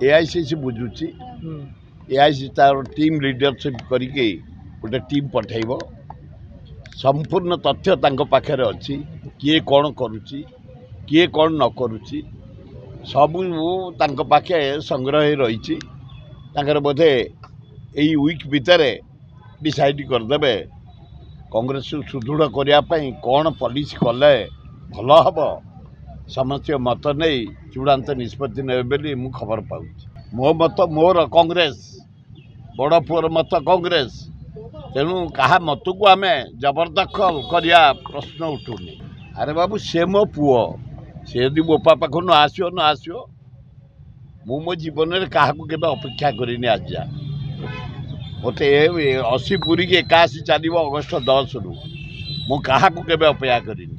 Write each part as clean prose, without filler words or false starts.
AICC बुझुची AIC तार team leadership करके गोटे टीम पठेब संपूर्ण तथ्य तांको पाखे अच्छी किए कौन करुच्ची किए कौन न करुच्ची सबू तांको पाखे संग्रह रही बोधे यही वीक भितर डिसाइड करदे कांग्रेस सुदृढ़ करने कौन पॉलिसी कले भल हम समस्त मत नहीं चूड़ांत निष्पत्ति ने मु खबर पाऊँ मो मत मोर कांग्रेस बड़ पुअर मत कांग्रेस तेणु क्या मत को आम जबरदखल करने प्रश्न उठूनी अरे बाबू से मो पुओ से यदि मो पापा न आसो न आसो मो जीवन में क्या अपेक्षा करनी आज जा मत 80 पूरी 81 चलो अगस्ट 10 रु मु क्या अपेक्षा करनी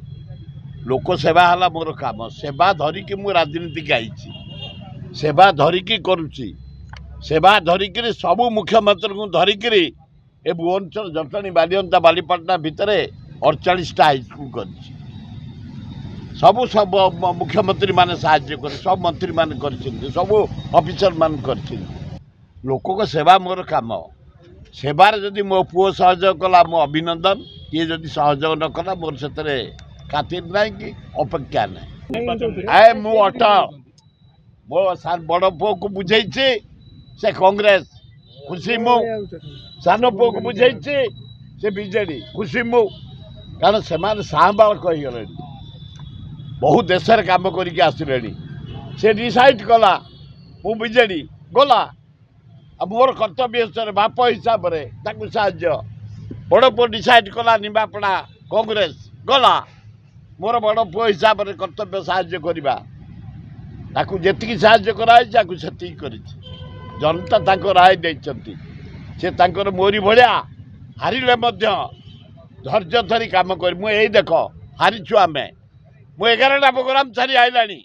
लोक सेवा है मोर काम सेवा धरिकी मु राजनीति आई सेवा धरिकी करुच्ची सेवा धरिकी सबू मुख्यमंत्री को धरिकी ए भुवनेश्वर जटणी बालिअंता बालीपाटना भितर 48टा हाईस्कल कर सबू सब मुख्यमंत्री माने साहाय्य कर सब मंत्री मान कर सब ऑफिसर मान कर लोक सेवा मोर काम सेवार जदि मो पुओ सहयोग कला मो अभिनंदन ये जदि सहयोग न कला मोर से खातिर ना कि अपेक्षा ना आए मु अट मो बड़ पुओ को बुझे से कांग्रेस खुशी मु सान पुओ को बुझे से बीजेडी खुशी मु कारण से साहबाल कहीगले बहुत देश काम करके आसिले से डिसाइड कला मु बीजेडी गला मोर कर्तव्य हिसाब बाप हिसाब से साहाय्य बड़ पुओ डिसाइड कला निमापड़ा कांग्रेस गला मोर बड़ पुओ हिसाब से कर्तव्य साहाय्य करवा जी साहाय्य कराई जनता तांको राय देइचंती से तांकर मोरी भलिया हारिले मध्य धैर्य धरी काम कर मु यही देख हारिछु आमे मु 11टा प्रोग्राम छाड़ी आइलानी